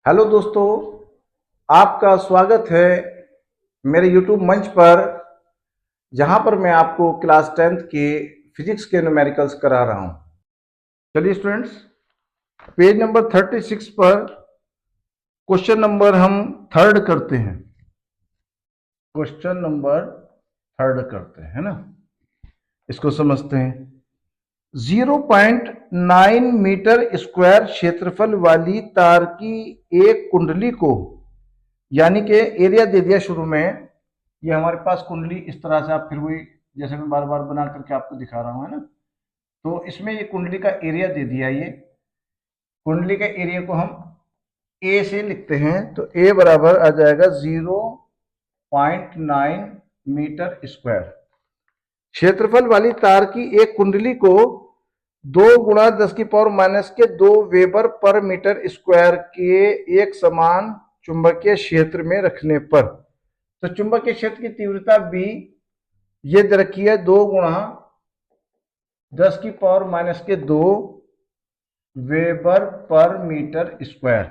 Hello दोस्तों, आपका स्वागत है मेरे YouTube मंच पर, जहां पर मैं आपको क्लास 10th के फिजिक्स के न्यूमेरिकल्स करा रहा हूं। चलिए स्टूडेंट्स, पेज नंबर 36 पर क्वेश्चन नंबर हम थर्ड करते हैं। क्वेश्चन नंबर थर्ड करते हैं ना, इसको समझते हैं। 0.9 मीटर स्क्वायर क्षेत्रफल वाली तार की एक कुंडली को, यानी कि एरिया दे दिया शुरू में। ये हमारे पास कुंडली इस तरह से, आप फिर वही जैसे मैं बार बार बना करके आपको दिखा रहा हूं, है ना। तो इसमें ये कुंडली का एरिया दे दिया। ये कुंडली के एरिया को हम ए से लिखते हैं, तो ए बराबर आ जाएगा 0.9 मीटर स्क्वायर। क्षेत्रफल वाली तार की एक कुंडली को 2 गुणा 10 की पावर माइनस के 2 वेबर पर मीटर स्क्वायर के एक समान चुंबकीय क्षेत्र में रखने पर, तो चुंबकीय क्षेत्र की तीव्रता B ये दे रखी है 2 गुणा 10 की पावर माइनस के 2 वेबर पर मीटर स्क्वायर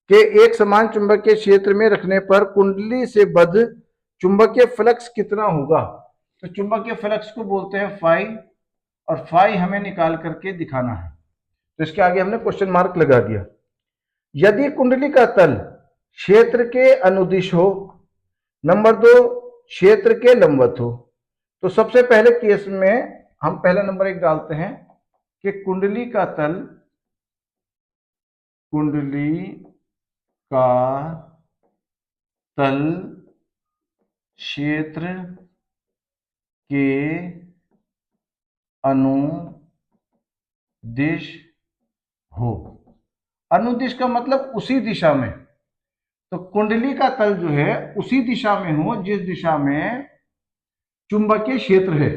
के एक समान चुंबकीय क्षेत्र में रखने पर कुंडली से बद्ध चुंबकीय फ्लक्स कितना होगा। तो चुंबकीय फ्लक्स को बोलते हैं फाई, और फाई हमें निकाल करके दिखाना है। तो इसके आगे हमने क्वेश्चन मार्क लगा दिया। यदि कुंडली का तल क्षेत्र के अनुदिश हो, नंबर 2 क्षेत्र के लंबवत हो, तो सबसे पहले केस में हम पहला नंबर 1 डालते हैं कि कुंडली का तल क्षेत्र के अनुदिश हो। अनुदिश का मतलब उसी दिशा में, तो कुंडली का तल जो है उसी दिशा में हो जिस दिशा में चुंबकीय क्षेत्र है।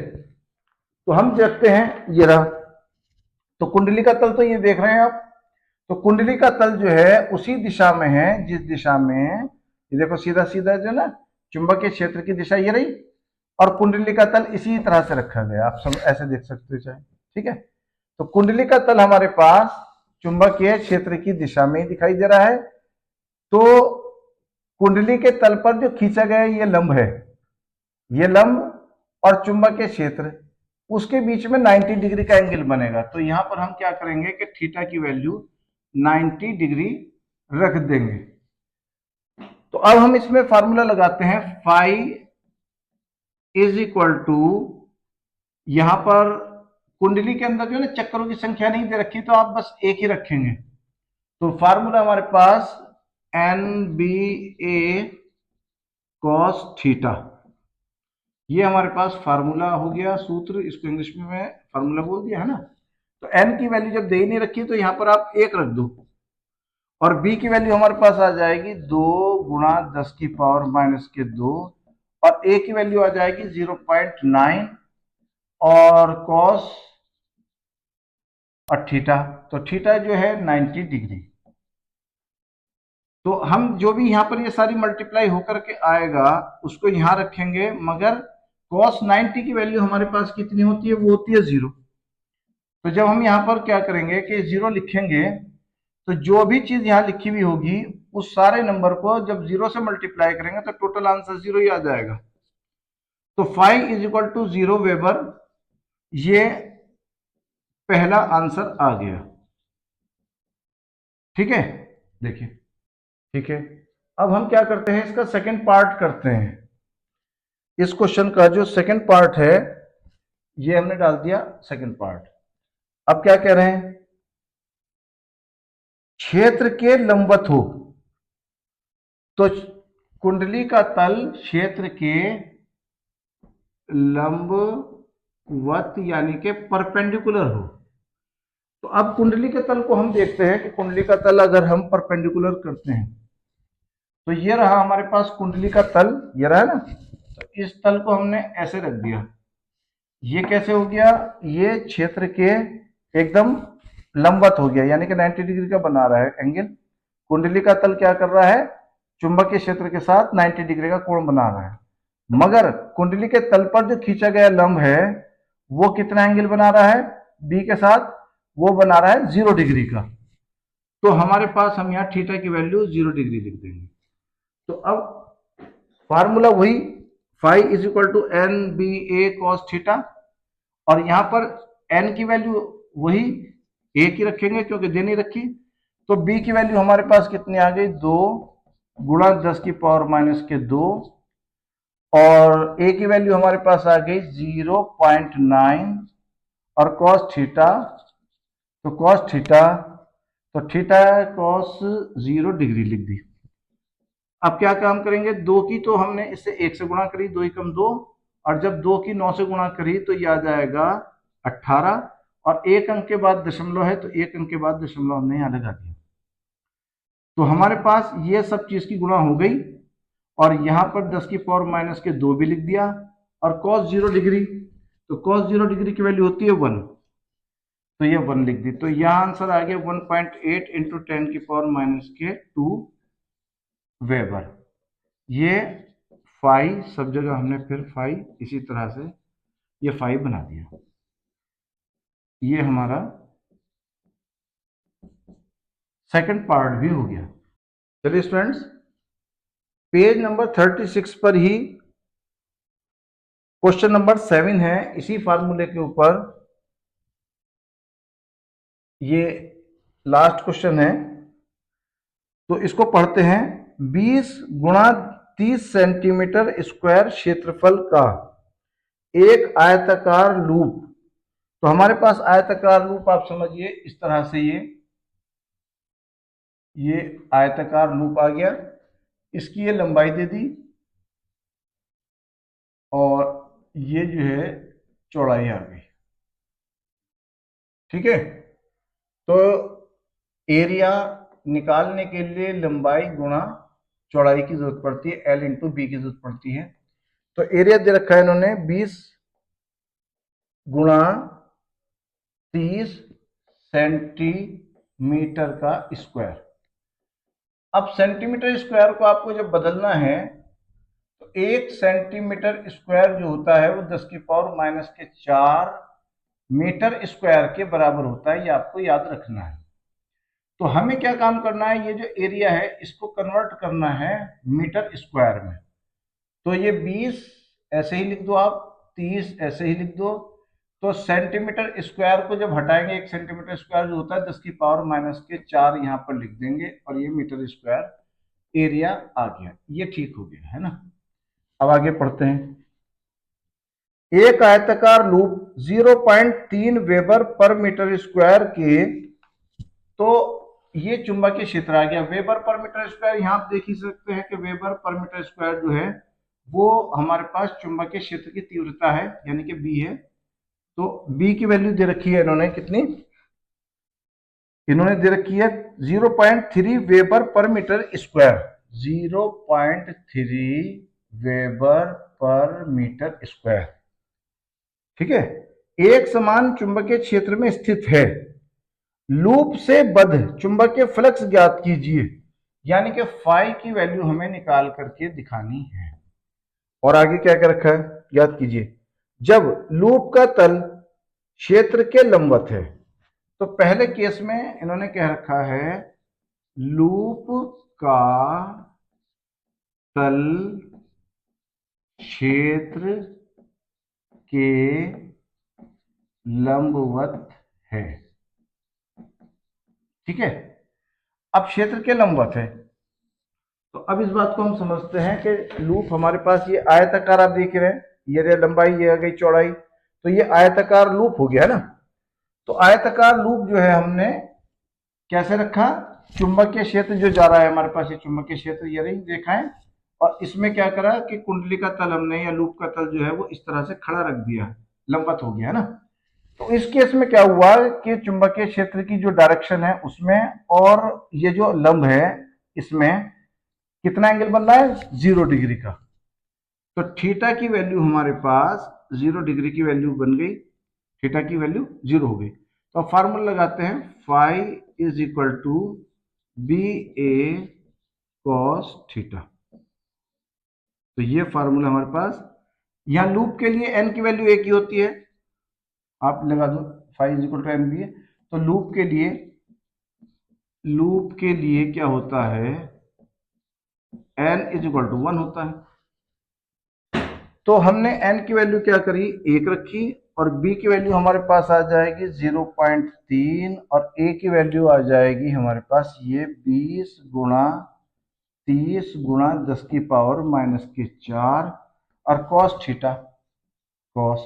तो हम देखते हैं, ये रहा। तो कुंडली का तल तो ये देख रहे हैं आप, तो कुंडली का तल जो है उसी दिशा में है जिस दिशा में, ये देखो सीधा सीधा जो ना चुंबकीय क्षेत्र की दिशा ये रही, और कुंडली का तल इसी तरह से रखा गया। आप सब ऐसे देख सकते हो चाहे, ठीक है। तो कुंडली का तल हमारे पास चुंबकीय क्षेत्र की दिशा में ही दिखाई दे रहा है। तो कुंडली के तल पर जो खींचा गया ये लंब है, ये लंब और चुंबकीय क्षेत्र, उसके बीच में 90 डिग्री का एंगल बनेगा। तो यहां पर हम क्या करेंगे कि थीटा की वैल्यू 90 डिग्री रख देंगे। तो अब हम इसमें फार्मूला लगाते हैं, फाई इज इक्वल टू, यहां पर कुंडली के अंदर जो है ना चक्करों की संख्या नहीं दे रखी, तो आप बस एक ही रखेंगे। तो फार्मूला हमारे पास NBA cos थीटा, ये हमारे पास फार्मूला हो गया, सूत्र। इसको इंग्लिश में मैं फार्मूला बोल दिया, है ना। तो n की वैल्यू जब दे ही नहीं रखी तो यहां पर आप 1 रख दो, और b की वैल्यू हमारे पास आ जाएगी 2 गुणा 10 की पावर माइनस के 2, और a की वैल्यू आ जाएगी 0.9 और cos और थीटा, तो थीटा जो है 90 डिग्री। तो हम जो भी यहाँ पर ये सारी मल्टीप्लाई होकर के आएगा उसको यहाँ रखेंगे, मगर cos 90 की वैल्यू हमारे पास कितनी होती है, वो होती है 0। तो जब हम यहाँ पर क्या करेंगे कि 0 लिखेंगे, तो जो भी चीज यहाँ लिखी हुई होगी उस सारे नंबर को जब 0 से मल्टीप्लाई करेंगे तो टोटल आंसर 0 ही आ जाएगा। तो phi is equal to 0 weber, ये पहला आंसर आ गया। ठीक है, देखिए, ठीक है। अब हम क्या करते हैं, इसका सेकंड पार्ट करते हैं। इस क्वेश्चन का जो सेकंड पार्ट है ये हमने डाल दिया सेकंड पार्ट। अब क्या कह रहे हैं, क्षेत्र के लंबवत हो, तो कुंडली का तल क्षेत्र के लंबवत यानी कि परपेंडिकुलर हो। तो अब कुंडली के तल को हम देखते हैं कि कुंडली का तल अगर हम परपेंडिकुलर करते हैं, तो ये रहा हमारे पास कुंडली का तल, ये रहा ना। तो इस तल को हमने ऐसे रख दिया। ये कैसे हो गया, ये क्षेत्र के एकदम लंबवत हो गया, यानी कि 90 डिग्री का बना रहा है एंगल। कुंडली का तल क्या कर रहा है, चुंबकीय क्षेत्र के साथ 90 डिग्री का कोण बना रहा है, मगर कुंडली के तल पर जो खींचा गया लंब है वो कितना एंगल बना रहा है, बी के साथ, वो बना रहा है 0 डिग्री का। तो हमारे पास हम यहाँ थीटा की वैल्यू 0 डिग्री लिख देंगे। तो अब फार्मूला वही, phi is equal to N B A cos theta, और यहाँ पर एन की वैल्यू वही ए की रखेंगे क्योंकि दे नहीं रखी। तो बी की वैल्यू हमारे पास कितनी आ गई, 2 गुणा 10 की पावर माइनस के 2, और ए की वैल्यू हमारे पास आ गई 0.9, और कॉस थीटा, तो कॉस थीटा, तो थीटा कॉस 0 डिग्री लिख दी। अब क्या काम करेंगे, 2 की तो हमने इससे 1 से गुणा करी, 2 एकम 2, और जब 2 की 9 से गुणा करी तो ये आ जाएगा 18, और एक अंक के बाद दशमलव है तो एक अंक के बाद दशमलव हमने यहां लगा दिया। तो हमारे पास ये सब चीज की गुणा हो गई, और यहां पर 10 की पावर माइनस के 2 भी लिख दिया, और cos 0 डिग्री, तो cos 0 डिग्री की वैल्यू होती है 1, तो ये 1 लिख दी। तो यह आंसर आ गया 1.8 इंटू 10 की पावर माइनस के 2 वेबर। ये फाई, सब जगह हमने फिर फाई इसी तरह से ये फाई बना दिया। ये हमारा सेकंड पार्ट भी हो गया। चलिए स्टूडेंट्स, पेज नंबर 36 पर ही क्वेश्चन नंबर 7 है, इसी फार्मूले के ऊपर ये लास्ट क्वेश्चन है। तो इसको पढ़ते हैं। 20 गुणा 30 सेंटीमीटर स्क्वायर क्षेत्रफल का एक आयताकार लूप। तो हमारे पास आयताकार लूप आप समझिए इस तरह से, ये आयताकार लूप आ गया, इसकी ये लंबाई दे दी, और ये जो है चौड़ाई आ गई। ठीक है, तो एरिया निकालने के लिए लंबाई गुणा चौड़ाई की जरूरत पड़ती है, एल इंटू बी की जरूरत पड़ती है। तो एरिया दे रखा है इन्होंने 20 गुणा 30 सेंटीमीटर का स्क्वायर। अब सेंटीमीटर स्क्वायर को आपको जब बदलना है तो 1 सेंटीमीटर स्क्वायर जो होता है वो 10 की पावर माइनस के 4 मीटर स्क्वायर के बराबर होता है, ये आपको याद रखना है। तो हमें क्या काम करना है, ये जो एरिया है इसको कन्वर्ट करना है मीटर स्क्वायर में। तो ये 20 ऐसे ही लिख दो आप, 30 ऐसे ही लिख दो। तो सेंटीमीटर स्क्वायर को जब हटाएंगे, 1 सेंटीमीटर स्क्वायर जो होता है 10 की पावर माइनस के 4 यहाँ पर लिख देंगे, और ये मीटर स्क्वायर एरिया आ गया। ये ठीक हो गया है ना। अब आगे पढ़ते हैं। एक आयताकार loop 0.3 weber per metre square के, तो ये चुंबकीय क्षेत्र आ गया वेबर पर मीटर स्क्वायर। यहां आप देख ही सकते हैं कि वेबर पर मीटर स्क्वायर जो है वो हमारे पास चुंबकीय क्षेत्र की तीव्रता है, यानी कि बी है। तो बी की वैल्यू दे रखी है इन्होंने, कितनी इन्होंने दे रखी है 0.3 weber per metre square, 0.3 weber per metre square. ठीक है, एक समान चुंबकीय क्षेत्र में स्थित है, लूप से बद्ध चुंबकीय फ्लक्स ज्ञात कीजिए। यानी कि फाई की वैल्यू हमें निकाल करके दिखानी है। और आगे क्या क्या रखा है, ज्ञात कीजिए जब लूप का तल क्षेत्र के लंबवत है। तो पहले केस में इन्होंने कह रखा है लूप का तल क्षेत्र के लंबवत है। ठीक है, अब क्षेत्र के लंबवत है, तो अब इस बात को हम समझते हैं कि लूप हमारे पास ये आयताकार आप देख रहे हैं, ये रही लंबाई, ये आ गई चौड़ाई, तो ये आयताकार लूप हो गया है ना। तो आयताकार लूप जो है हमने कैसे रखा, चुंबकीय क्षेत्र जो जा रहा है हमारे पास, ये चुंबकीय क्षेत्र ये रही रेखाएं, और इसमें क्या करा कि कुंडली का तल हमने या लूप का तल जो है वो इस तरह से खड़ा रख दिया, लंबवत हो गया है ना। तो इस केस में क्या हुआ कि चुंबकीय क्षेत्र की जो डायरेक्शन है उसमें, और ये जो लंब है इसमें कितना एंगल बन रहा है, 0 डिग्री का। तो थीटा की वैल्यू हमारे पास 0 डिग्री की वैल्यू बन गई, थीटा की वैल्यू 0 हो गई। तो अब फार्मूला लगाते हैं, phi is equal to B A cos theta. तो ये फार्मूला हमारे पास, यहां लूप के लिए एन की वैल्यू एक ही होती है, आप लगा दो phi is equal to N B A. तो लूप के लिए लूप के लिए क्या होता है, n इज इक्वल टू 1 होता है। तो हमने n की वैल्यू क्या करी, 1 रखी, और b की वैल्यू हमारे पास आ जाएगी 0.3, और a की वैल्यू आ जाएगी हमारे पास ये 20 गुणा 30 गुणा 10 की पावर माइनस के 4, और कॉस थीटा, कॉस,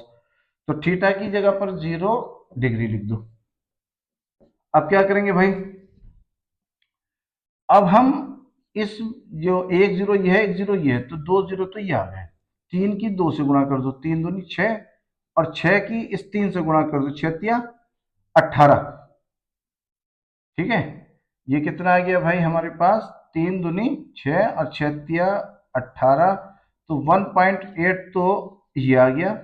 तो थीटा की जगह पर 0 डिग्री लिख दो। अब क्या करेंगे भाई, अब हम इस जो 1 0 ये है, 1 0 ये है, तो 2 0 तो ये आ गए, 3 की 2 से गुणा कर दो, 3 दूनी 6, और 6 की इस 3 से गुणा कर दो, 6 तिया 18। ठीक है, ये कितना आ गया भाई हमारे पास, 3 दूनी 6 और 6 तिया 18, तो 1.8 तो ये आ गया,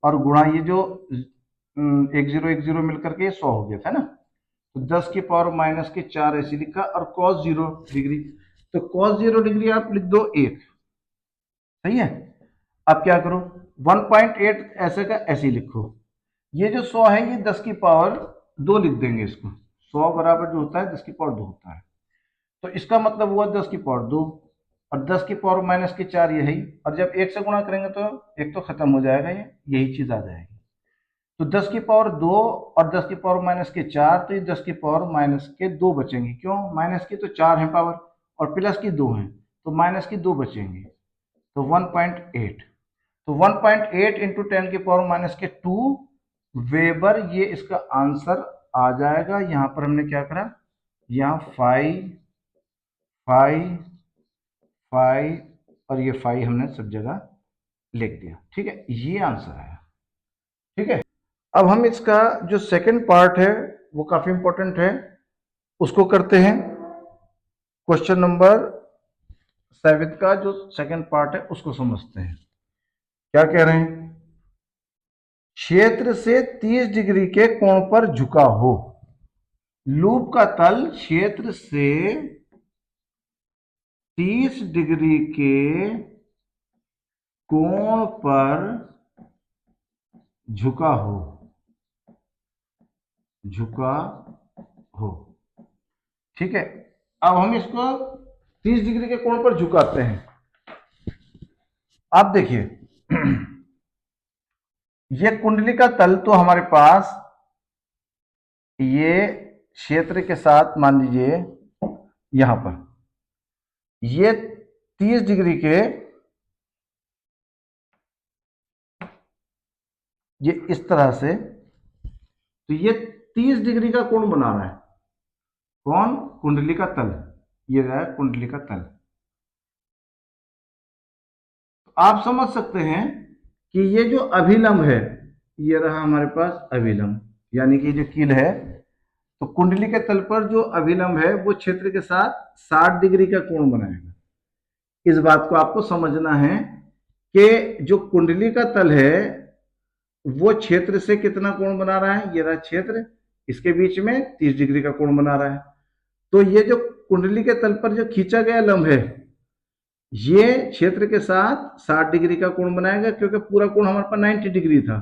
और गुणा ये जो 1 0 मिलकर के 100 हो गया था ना, तो 10 की पावर माइनस के 4 ऐसे लिखा, और cos 0 डिग्री, तो cos 0 डिग्री आप लिख दो 1, सही है। अब क्या करो, 1.8 ऐसे का ऐसे ही लिखो, ये जो 100 है ये 10 की पावर 2 लिख देंगे इसको, 100 बराबर जो होता है 10 की पावर 2 होता है, तो इसका मतलब हुआ 10 की पावर 2, और 10 की पावर माइनस के 4 यही, और जब 1 से गुणा करेंगे तो एक तो खत्म हो जाएगा, ये यही चीज आ जाएगी, तो 10 की पावर 2 और 10 की पावर माइनस के 4, तो ये 10 की पावर माइनस के 2 बचेंगे, क्यों, माइनस की तो 4 है पावर, और प्लस की 2 है, तो माइनस की 2 बचेंगे, तो 1.8, तो 1.8 इंटू 10 की पावर माइनस के 2 वेबर, ये इसका आंसर आ जाएगा। यहां पर हमने क्या करा, यहाँ 5 5 5 और ये 5 हमने सब जगह लिख दिया, ठीक है, ये आंसर आया। ठीक है, अब हम इसका जो सेकंड पार्ट है वो काफी इंपॉर्टेंट है, उसको करते हैं। क्वेश्चन नंबर 7 का जो सेकंड पार्ट है उसको समझते हैं। क्या कह रहे हैं, क्षेत्र से 30 डिग्री के कोण पर झुका हो, लूप का तल क्षेत्र से 30 डिग्री के कोण पर झुका हो, झुका हो, ठीक है। अब हम इसको 30 डिग्री के कोण पर झुकाते हैं। आप देखिए ये कुंडली का तल तो हमारे पास ये क्षेत्र के साथ मान लीजिए यहां पर ये 30 डिग्री के, ये इस तरह से, तो ये 30 डिग्री का कोण बना रहा है, कौन, कुंडली का तल, ये रहा है कुंडली का तल। तो आप समझ सकते हैं कि ये जो अभिलंब है, ये रहा हमारे पास अभिलंब, यानी कि जो कील है, तो कुंडली के तल पर जो अभिलंब है वो क्षेत्र के साथ 60 डिग्री का कोण बनाएगा। इस बात को आपको समझना है कि जो कुंडली का तल है वो क्षेत्र से कितना कोण बना रहा है, ये रहा क्षेत्र, इसके बीच में 30 डिग्री का कोण बना रहा है। तो ये जो कुंडली के तल पर जो खींचा गया लंब है ये क्षेत्र के साथ 60 डिग्री का कोण बनाएगा, क्योंकि पूरा कोण हमारे पास 90 डिग्री था,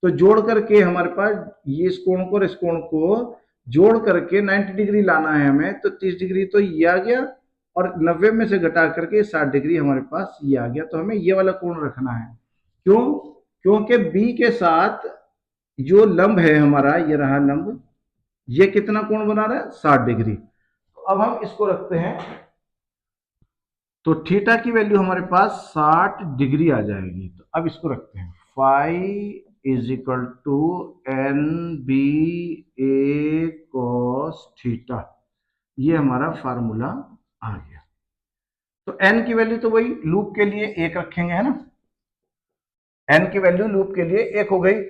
तो जोड़ करके हमारे पास ये इस कोण को और इस कोण को जोड़ करके 90 डिग्री लाना है हमें, तो 30 डिग्री तो ये आ गया, और 90 में से घटा करके 60 डिग्री हमारे पास ये आ गया, तो हमें ये वाला कोण रखना है। क्यों, क्योंकि बी के साथ जो लंब है हमारा, ये रहा लंब, ये कितना कोण बना रहा है, 60 डिग्री। तो अब हम इसको रखते हैं, तो थीटा की वैल्यू हमारे पास 60 डिग्री आ जाएगी। तो अब इसको रखते हैं, phi is equal to N B A cos theta, ये हमारा फार्मूला आ गया। तो एन की वैल्यू तो वही लूप के लिए 1 रखेंगे, है ना, एन की वैल्यू लूप के लिए 1 हो गई,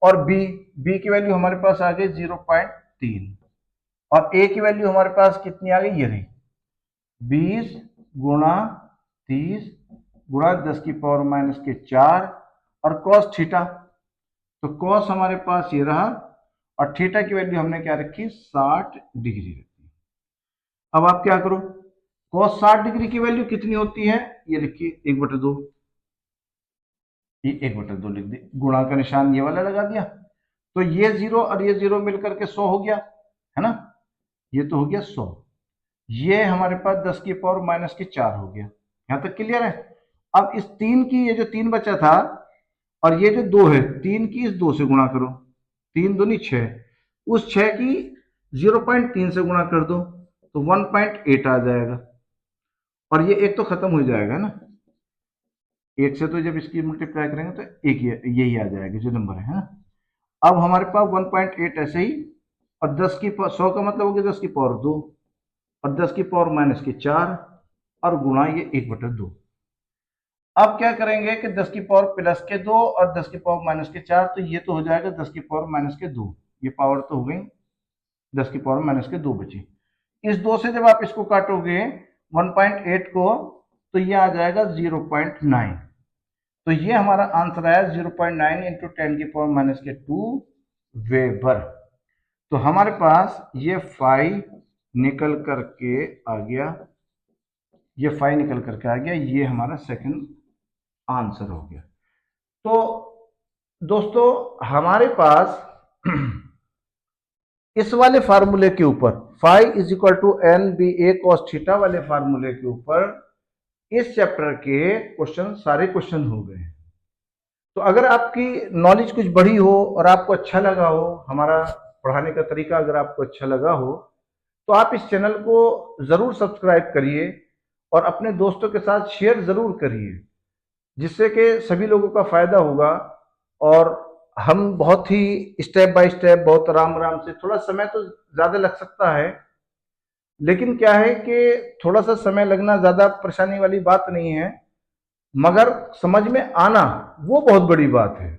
और बी की वैल्यू हमारे पास आ गई 0.3, और ए की वैल्यू हमारे पास कितनी आ गई, ये रही 20 गुणा 30 गुणा 10 की पावर माइनस के 4, और कॉस थीटा, तो कॉस हमारे पास ये रहा, और थीटा की वैल्यू हमने क्या रखी, 60 डिग्री रखी। अब आप क्या करो, कॉस 60 डिग्री की वैल्यू कितनी होती है, ये लिखिए 1/2, ये 1/2 लिख दी, गुणा का निशान ये वाला लगा दिया, तो ये 0 और ये 0 मिलकर के 100 हो गया, है ना, ये तो हो गया 100। ये हमारे पास 10 की पावर माइनस के 4 हो गया। यहां तक क्लियर है। अब इस 3 की, ये जो 3 बचा था और ये जो 2 है, 3 की इस 2 से गुणा करो, 3 दूनी 6, उस 6 की 0.3 से गुणा कर दो तो 1.8 आ जाएगा। और ये एक तो खत्म हो जाएगा ना, एक से तो जब इसकी मल्टीप्लाई करेंगे तो एक यही आ जाएगा जो नंबर है ना। अब हमारे पास 1.8 ऐसे ही, और 10 की 100 का मतलब हो गया 10 की पावर 2 और 10 की पावर माइनस के 4 और गुणा ये 1/2। अब क्या करेंगे कि 10 की पावर प्लस के 2 और 10 की पावर माइनस के 4, तो ये तो हो जाएगा 10 की पावर माइनस के 2, ये पावर तो हो गई 10 की पावर माइनस के 2 बची। इस 2 से जब आप इसको काटोगे 1.8 को, तो ये आ जाएगा 0.9। तो ये हमारा आंसर आया 0.9 इंटू 10 की पावर माइनस के 2 वेबर। तो हमारे पास ये फाई निकल करके आ गया, ये फाई निकल करके आ गया, ये हमारा सेकंड आंसर हो गया। तो दोस्तों हमारे पास इस वाले फार्मूले के ऊपर phi is equal to N B A cos theta वाले फार्मूले के ऊपर इस चैप्टर के क्वेश्चन, सारे क्वेश्चन हो गए। तो अगर आपकी नॉलेज कुछ बढ़ी हो और आपको अच्छा लगा हो, हमारा पढ़ाने का तरीका अगर आपको अच्छा लगा हो, तो आप इस चैनल को ज़रूर सब्सक्राइब करिए और अपने दोस्तों के साथ शेयर ज़रूर करिए, जिससे कि सभी लोगों का फ़ायदा होगा। और हम बहुत ही स्टेप बाय स्टेप, बहुत आराम आराम से, थोड़ा समय तो ज़्यादा लग सकता है, लेकिन क्या है कि थोड़ा सा समय लगना ज़्यादा परेशानी वाली बात नहीं है, मगर समझ में आना वो बहुत बड़ी बात है।